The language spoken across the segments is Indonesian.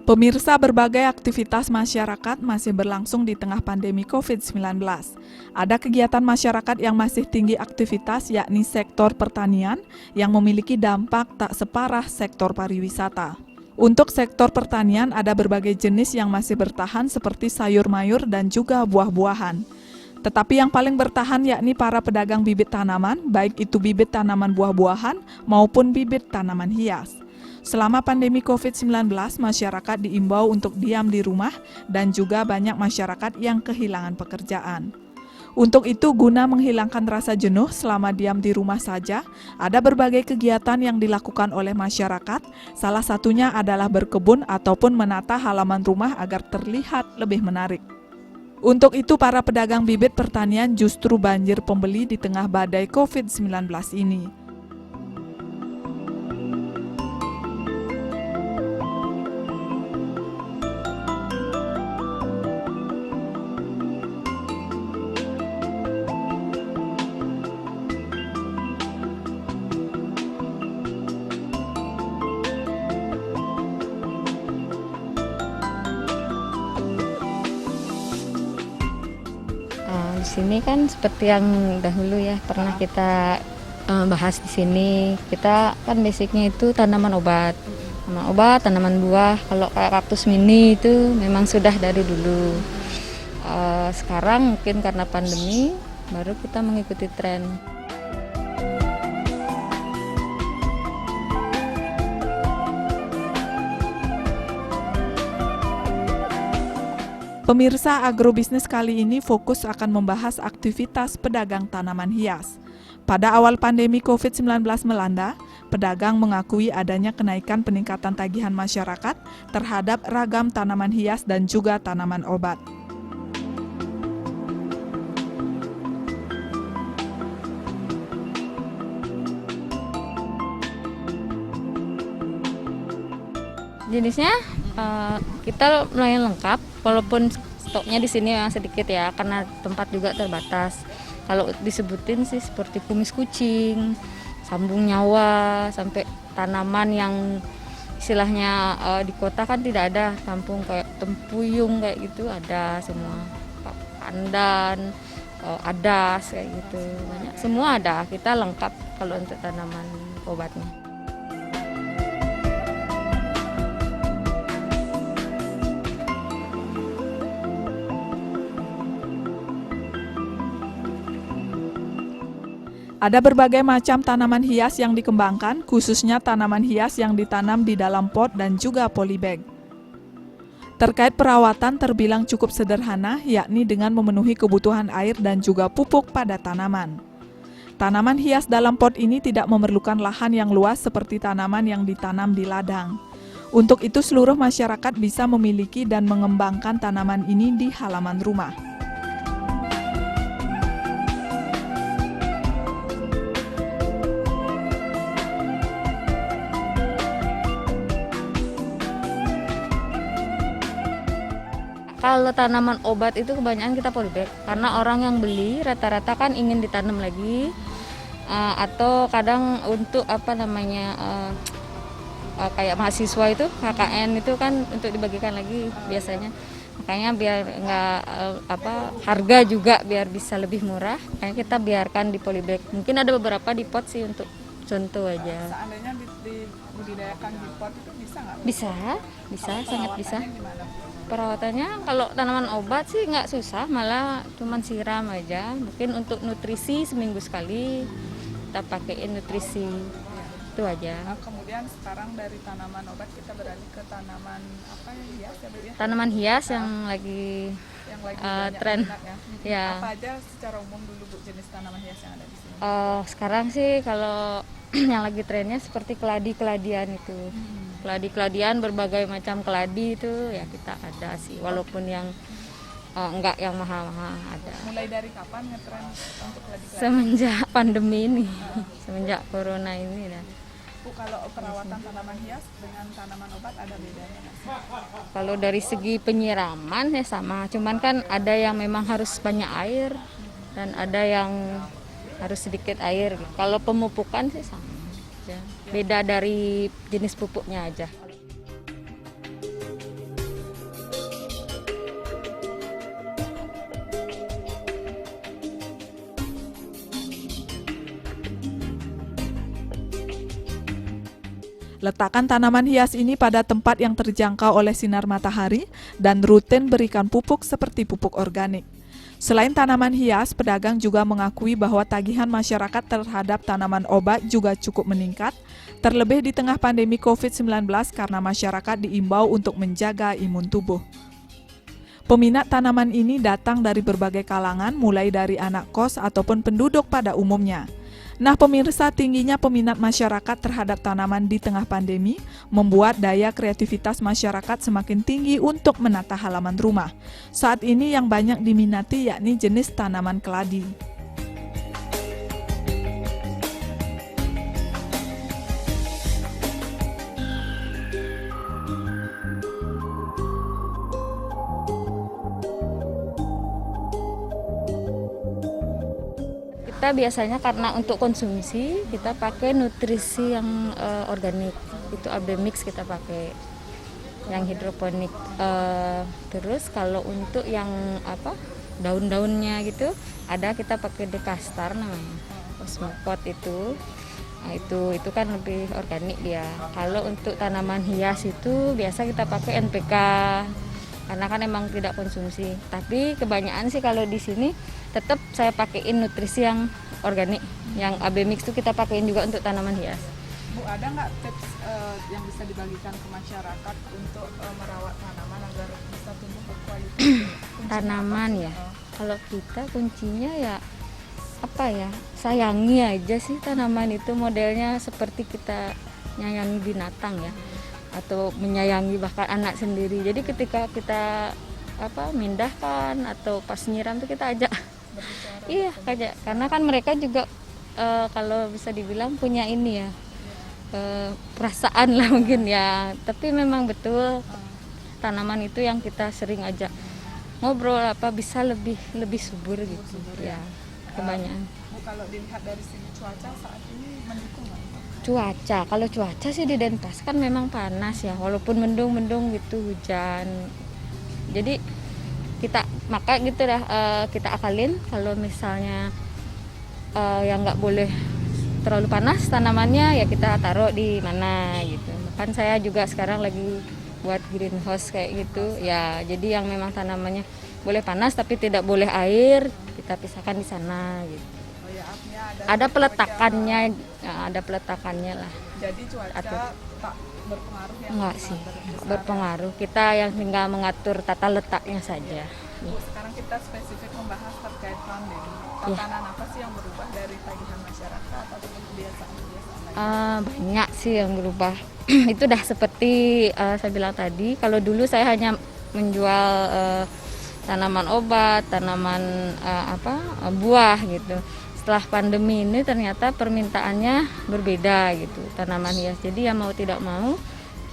Pemirsa, berbagai aktivitas masyarakat masih berlangsung di tengah pandemi COVID-19. Ada kegiatan masyarakat yang masih tinggi aktivitas, yakni sektor pertanian yang memiliki dampak tak separah sektor pariwisata. Untuk sektor pertanian ada berbagai jenis yang masih bertahan seperti sayur mayur dan juga buah-buahan. Tetapi yang paling bertahan yakni para pedagang bibit tanaman, baik itu bibit tanaman buah-buahan maupun bibit tanaman hias. Selama pandemi COVID-19, masyarakat diimbau untuk diam di rumah dan juga banyak masyarakat yang kehilangan pekerjaan. Untuk itu, guna menghilangkan rasa jenuh selama diam di rumah saja, ada berbagai kegiatan yang dilakukan oleh masyarakat, salah satunya adalah berkebun ataupun menata halaman rumah agar terlihat lebih menarik. Untuk itu, para pedagang bibit pertanian justru banjir pembeli di tengah badai COVID-19 ini. Di sini kan seperti yang dahulu ya pernah kita bahas di sini. Kita kan basicnya itu tanaman obat, tanaman buah. Kalau kayak kaktus mini itu memang sudah dari dulu. Sekarang mungkin karena pandemi baru kita mengikuti tren. Pemirsa, agrobisnis kali ini fokus akan membahas aktivitas pedagang tanaman hias. Pada awal pandemi COVID-19 melanda, pedagang mengakui adanya kenaikan peningkatan tagihan masyarakat terhadap ragam tanaman hias dan juga tanaman obat. Jenisnya kita lumayan lengkap, walaupun stoknya di sini yang sedikit ya, karena tempat juga terbatas. Kalau disebutin sih seperti kumis kucing, sambung nyawa, sampai tanaman yang istilahnya di kota kan tidak ada, kampung kayak tempuyung kayak gitu ada semua, pandan, adas kayak gitu, banyak semua ada. Kita lengkap kalau untuk tanaman obatnya. Ada berbagai macam tanaman hias yang dikembangkan, khususnya tanaman hias yang ditanam di dalam pot dan juga polybag. Terkait perawatan terbilang cukup sederhana, yakni dengan memenuhi kebutuhan air dan juga pupuk pada tanaman. Tanaman hias dalam pot ini tidak memerlukan lahan yang luas seperti tanaman yang ditanam di ladang. Untuk itu, seluruh masyarakat bisa memiliki dan mengembangkan tanaman ini di halaman rumah. Kalau tanaman obat itu kebanyakan kita polybag, karena orang yang beli rata-rata kan ingin ditanam lagi, atau kadang untuk kayak mahasiswa itu KKN itu kan untuk dibagikan lagi biasanya. Makanya biar nggak harga juga biar bisa lebih murah, makanya kita biarkan di polybag. Mungkin ada beberapa di pot sih untuk contoh aja. Seandainya dibudidayakan di pot itu bisa nggak? Bisa, sangat bisa. Perawatannya kalau tanaman obat sih nggak susah, malah cuman siram aja. Mungkin untuk nutrisi seminggu sekali kita pakaiin nutrisi, itu aja. Kemudian sekarang dari tanaman obat kita beralih ke tanaman hias ya Bu ya? Tanaman hias yang lagi tren. Ya. Apa aja secara umum dulu Bu jenis tanaman hias yang ada di sini? Sekarang sih kalau yang lagi trennya seperti keladi-keladian itu. Keladi-keladian, berbagai macam keladi itu ya kita ada sih, walaupun yang enggak yang mahal-mahal ada. Mulai dari kapan ngetren untuk keladi-keladi? Semenjak pandemi ini, semenjak corona ini dah. Bu, kalau perawatan tanaman hias dengan tanaman obat ada bedanya nggak sih? Kalau dari segi penyiraman ya sama, cuman kan ada yang memang harus banyak air dan ada yang harus sedikit air. Kalau pemupukan sih sama aja. Beda dari jenis pupuknya aja. Letakkan tanaman hias ini pada tempat yang terjangkau oleh sinar matahari dan rutin berikan pupuk seperti pupuk organik. Selain tanaman hias, pedagang juga mengakui bahwa tagihan masyarakat terhadap tanaman obat juga cukup meningkat, terlebih di tengah pandemi COVID-19 karena masyarakat diimbau untuk menjaga imun tubuh. Peminat tanaman ini datang dari berbagai kalangan, mulai dari anak kos ataupun penduduk pada umumnya. Nah pemirsa, tingginya peminat masyarakat terhadap tanaman di tengah pandemi membuat daya kreativitas masyarakat semakin tinggi untuk menata halaman rumah. Saat ini yang banyak diminati yakni jenis tanaman keladi. Kita biasanya karena untuk konsumsi kita pakai nutrisi yang organik, itu AB mix kita pakai yang hidroponik. Terus kalau untuk yang daun-daunnya gitu ada kita pakai dekastar namanya, Cosmopod itu. Nah, itu kan lebih organik dia. Kalau untuk tanaman hias itu biasa kita pakai NPK karena kan emang tidak konsumsi. Tapi kebanyakan sih kalau di sini tetap saya pakaiin nutrisi yang organik, yang AB mix itu kita pakaiin juga untuk tanaman hias. Bu, ada nggak tips yang bisa dibagikan ke masyarakat untuk merawat tanaman agar bisa tumbuh berkualitas? Tanaman ya, kalau kita kuncinya ya sayangi aja sih tanaman itu, modelnya seperti kita nyayangi binatang ya, atau menyayangi bahkan anak sendiri. Jadi ketika kita mindahkan atau pas nyiram tuh kita ajak iya karena kan mereka juga kalau bisa dibilang punya ini ya perasaan lah mungkin ya, tapi memang betul tanaman itu yang kita sering ajak ngobrol bisa lebih subur gitu ya kebanyakan. Kalau dilihat dari segi cuaca saat ini mendukung nggak? Kalau cuaca sih di Denpasar kan memang panas ya, walaupun mendung gitu hujan. Jadi kita kita akalin kalau misalnya yang nggak boleh terlalu panas tanamannya ya kita taruh di mana gitu. Kan saya juga sekarang lagi buat greenhouse kayak gitu ya, jadi yang memang tanamannya boleh panas tapi tidak boleh air kita pisahkan di sana gitu. Oh ya, ada peletakannya lah. Jadi cuaca tak berpengaruh ya? Enggak sih, berpengaruh. Kita yang tinggal mengatur tata letaknya saja. Bu, sekarang kita spesifik membahas terkait pandemi. Tatanan apa sih yang berubah dari tagihan masyarakat atau kebiasaan-kebiasaan lain? Banyak sih yang berubah. Itu dah seperti saya bilang tadi, kalau dulu saya hanya menjual tanaman obat, tanaman buah gitu. Setelah pandemi ini ternyata permintaannya berbeda gitu, tanaman hias. Jadi ya mau tidak mau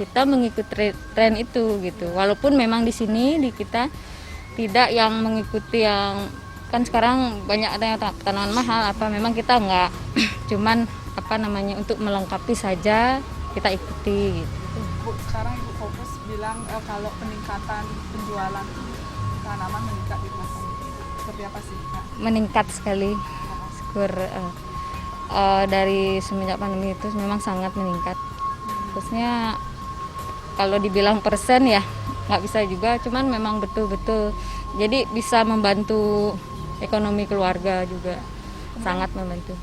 kita mengikuti tren itu gitu. Walaupun memang di sini di kita tidak yang mengikuti yang kan sekarang banyak ada yang tanaman mahal memang kita enggak. Cuman untuk melengkapi saja kita ikuti gitu. Bu, sekarang Ibu fokus bilang kalau peningkatan penjualan tanaman meningkat di masa ini. Seperti apa sih, Kak? Meningkat sekali. Dari semenjak pandemi itu memang sangat meningkat. Khususnya kalau dibilang persen ya nggak bisa juga, cuman memang betul-betul jadi bisa membantu ekonomi keluarga juga. Sangat membantu.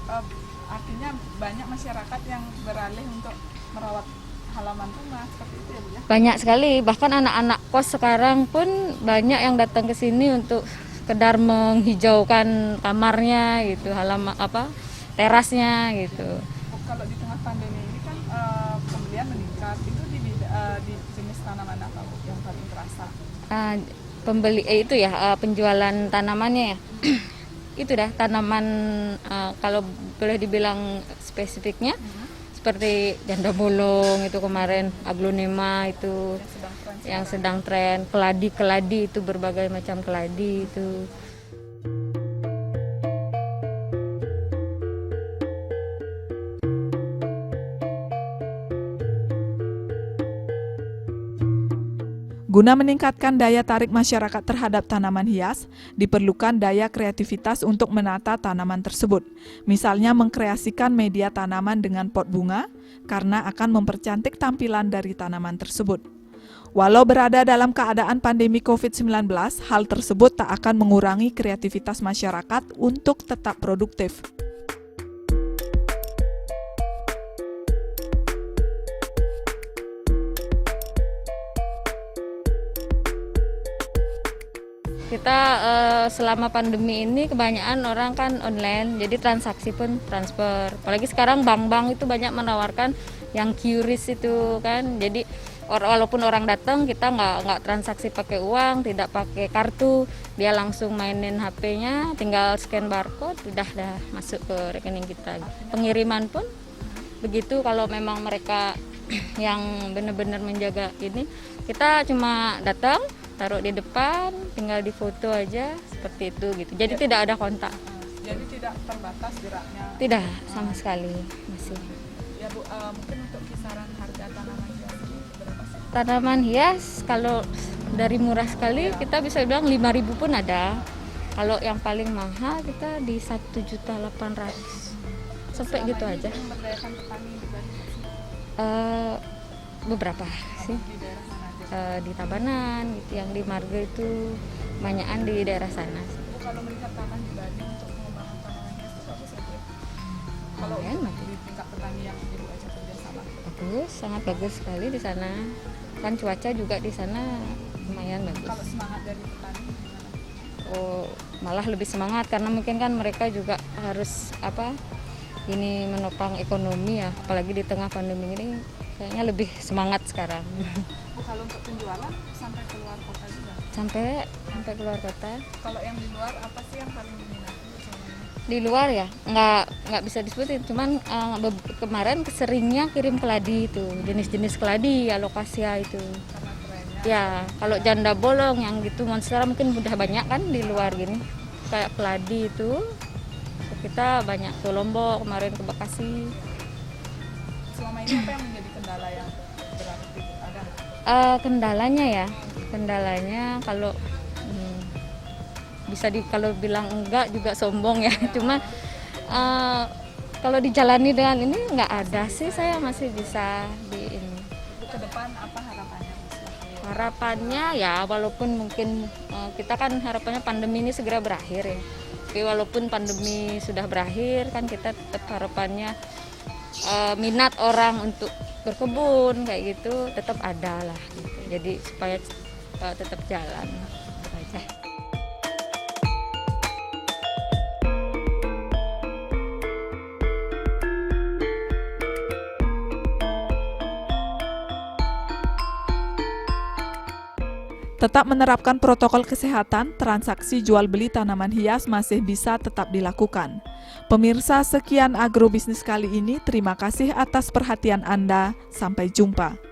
Artinya banyak masyarakat yang beralih untuk merawat halaman rumah seperti itu ya Bu ya? Banyak sekali, bahkan anak-anak kos sekarang pun banyak yang datang ke sini untuk sekedar menghijaukan kamarnya gitu, halaman terasnya gitu. Kalau di tengah pandemi ini kan pembelian meningkat, itu di jenis tanaman apa Bu yang paling terasa? Penjualan tanamannya ya. Itu dah tanaman kalau boleh dibilang spesifiknya seperti janda bolong itu kemarin, aglonema itu yang sedang tren, keladi itu berbagai macam keladi itu. Guna meningkatkan daya tarik masyarakat terhadap tanaman hias, diperlukan daya kreativitas untuk menata tanaman tersebut. Misalnya mengkreasikan media tanaman dengan pot bunga, karena akan mempercantik tampilan dari tanaman tersebut. Walau berada dalam keadaan pandemi COVID-19, hal tersebut tak akan mengurangi kreativitas masyarakat untuk tetap produktif. Kita selama pandemi ini kebanyakan orang kan online, jadi transaksi pun transfer. Apalagi sekarang bank-bank itu banyak menawarkan yang QRIS itu kan. Jadi walaupun orang datang, kita nggak transaksi pakai uang, tidak pakai kartu, dia langsung mainin HP-nya, tinggal scan barcode, udah masuk ke rekening kita. Pengiriman pun begitu, kalau memang mereka yang benar-benar menjaga ini, kita cuma datang, taruh di depan, tinggal difoto aja seperti itu gitu. Jadi tidak ada kontak. Jadi tidak terbatas geraknya? Tidak, sama sekali masih. Ya Bu, mungkin untuk kisaran harga tanaman hias ini berapa sih? Tanaman hias kalau dari murah sekali kita bisa bilang 5.000 pun ada. Kalau yang paling mahal kita di 1.800.000. Sampai gitu aja. Yang memberdayakan petani di Bandung? Beberapa sih. Di daerah mana aja? Di Tabanan gitu, yang di Marga itu banyakan di daerah sana sih. Bu, kalau melihat tanah di Bandung untuk pengembangan tanaman hias itu bagus ya Bu? Kalau untuk di tingkat petani yang Ibu ajak kerjasama? Bagus, sangat bagus sekali di sana. Kan cuaca juga di sana lumayan bagus. Kalau semangat dari petani gimana? Oh, malah lebih semangat karena mungkin kan mereka juga harus ini menopang ekonomi ya, apalagi di tengah pandemi ini kayaknya lebih semangat sekarang. Bu, kalau untuk penjualan sampai keluar kota juga? Sampai keluar kota. Kalau yang di luar apa sih yang paling diminati? Di luar ya nggak bisa disebutin, cuman kemarin seringnya kirim keladi itu, jenis-jenis keladi alokasia itu. Karena trennya? Ya, kalau janda bolong yang gitu monstera mungkin udah banyak kan di luar gini. Kayak keladi itu kita banyak ke Lombok, kemarin ke Bekasi. Selama ini apa yang menjadi kendala yang berarti ada? Kendalanya kalau kalau bilang enggak juga sombong ya. Cuma kalau dijalani dengan ini enggak ada sih, saya masih bisa di ini. Ke depan apa harapannya? Harapannya ya walaupun mungkin kita kan harapannya pandemi ini segera berakhir ya. Tapi walaupun pandemi sudah berakhir kan kita tetap harapannya minat orang untuk berkebun kayak gitu tetap ada lah gitu. Jadi supaya tetap jalan aja. Tetap menerapkan protokol kesehatan, transaksi jual beli tanaman hias masih bisa tetap dilakukan. Pemirsa, sekian agrobisnis kali ini. Terima kasih atas perhatian Anda. Sampai jumpa.